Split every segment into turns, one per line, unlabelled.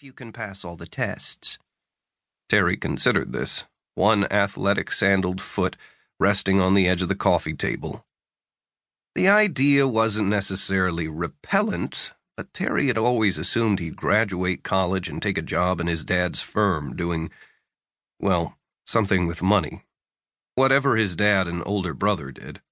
if you can pass all the tests. Terry considered this, one athletic sandaled foot resting on the edge of the coffee table. The idea wasn't necessarily repellent, but Terry had always assumed he'd graduate college and take a job in his dad's firm doing, well, something with money. Whatever his dad and older brother did.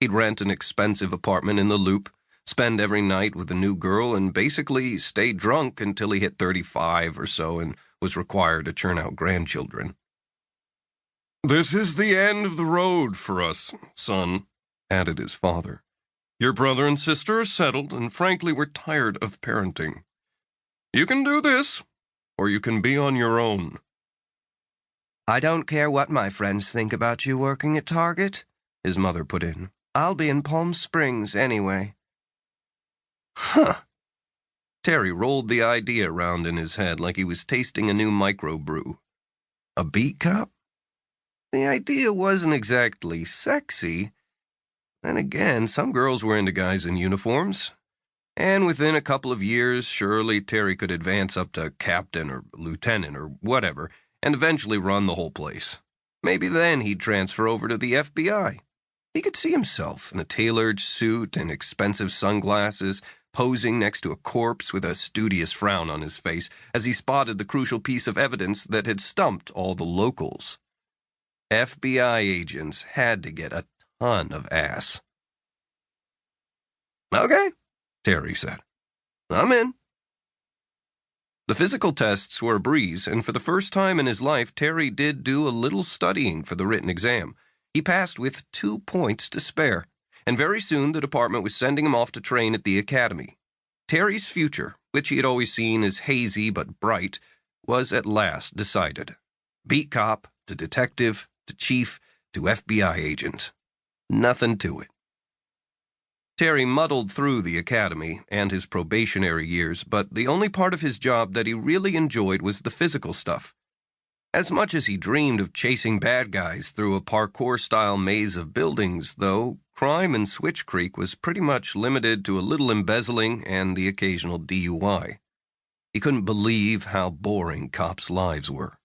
He'd rent an expensive apartment in the Loop, spend every night with a new girl, and basically stay drunk until he hit 35 or so and was required to churn out grandchildren. "This is the end of the road for us, son," added his father. "Your brother and sister are settled, and frankly, we're tired of parenting. You can do this, or you can be on your own." "I don't care what my friends think about you working at Target," his mother put in. "I'll be in Palm Springs anyway." Huh. Terry rolled the idea around in his head like he was tasting a new microbrew. A beat cop? The idea wasn't exactly sexy. Then again, some girls were into guys in uniforms. And within a couple of years, surely Terry could advance up to captain or lieutenant or whatever, and eventually run the whole place. Maybe then he'd transfer over to the FBI. He could see himself in a tailored suit and expensive sunglasses, posing next to a corpse with a studious frown on his face as he spotted the crucial piece of evidence that had stumped all the locals. FBI agents had to get a ton of ass. "Okay," Terry said. "I'm in." The physical tests were a breeze, and for the first time in his life, Terry did do a little studying for the written exam. He passed with 2 points to spare, and very soon the department was sending him off to train at the academy. Terry's future, which he had always seen as hazy but bright, was at last decided. Beat cop, to detective, to chief, to FBI agent. Nothing to it. Terry muddled through the academy and his probationary years, but the only part of his job that he really enjoyed was the physical stuff. As much as he dreamed of chasing bad guys through a parkour-style maze of buildings, though, crime in Switch Creek was pretty much limited to a little embezzling and the occasional DUI. He couldn't believe how boring cops' lives were.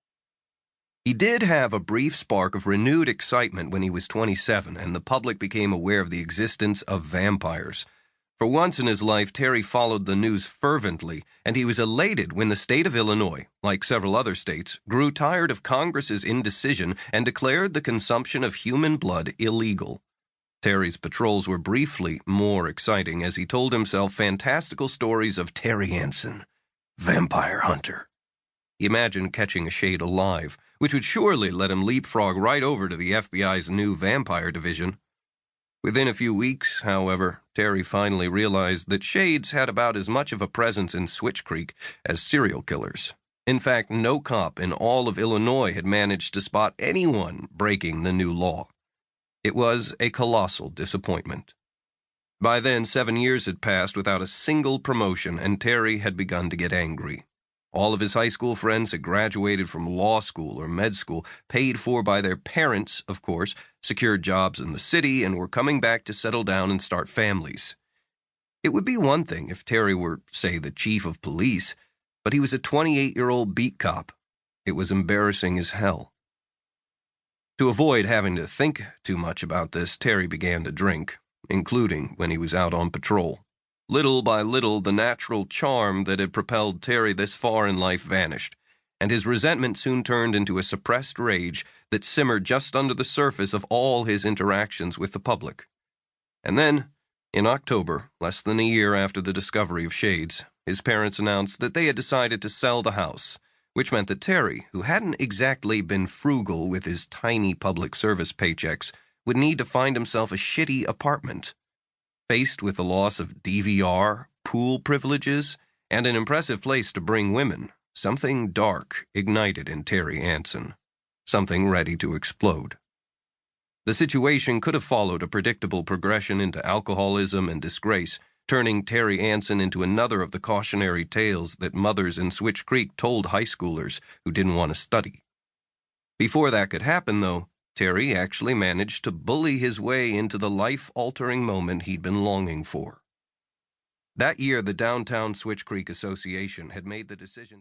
He did have a brief spark of renewed excitement when he was 27 and the public became aware of the existence of vampires. For once in his life, Terry followed the news fervently, and he was elated when the state of Illinois, like several other states, grew tired of Congress's indecision and declared the consumption of human blood illegal. Terry's patrols were briefly more exciting as he told himself fantastical stories of Terry Anson, vampire hunter. He imagined catching a shade alive, which would surely let him leapfrog right over to the FBI's new vampire division. Within a few weeks, however, Terry finally realized that shades had about as much of a presence in Switch Creek as serial killers. In fact, no cop in all of Illinois had managed to spot anyone breaking the new law. It was a colossal disappointment. By then, 7 years had passed without a single promotion, and Terry had begun to get angry. All of his high school friends had graduated from law school or med school, paid for by their parents, of course, secured jobs in the city, and were coming back to settle down and start families. It would be one thing if Terry were, say, the chief of police, but he was a 28-year-old beat cop. It was embarrassing as hell. To avoid having to think too much about this, Terry began to drink, including when he was out on patrol. Little by little, the natural charm that had propelled Terry this far in life vanished, and his resentment soon turned into a suppressed rage that simmered just under the surface of all his interactions with the public. And then, in October, less than a year after the discovery of Shades, his parents announced that they had decided to sell the house, which meant that Terry, who hadn't exactly been frugal with his tiny public service paychecks, would need to find himself a shitty apartment. Faced with the loss of DVR, pool privileges, and an impressive place to bring women, something dark ignited in Terry Anson, something ready to explode. The situation could have followed a predictable progression into alcoholism and disgrace, turning Terry Anson into another of the cautionary tales that mothers in Switch Creek told high schoolers who didn't want to study. Before that could happen, though, Terry actually managed to bully his way into the life-altering moment he'd been longing for. That year, the Downtown Switch Creek Association had made the decision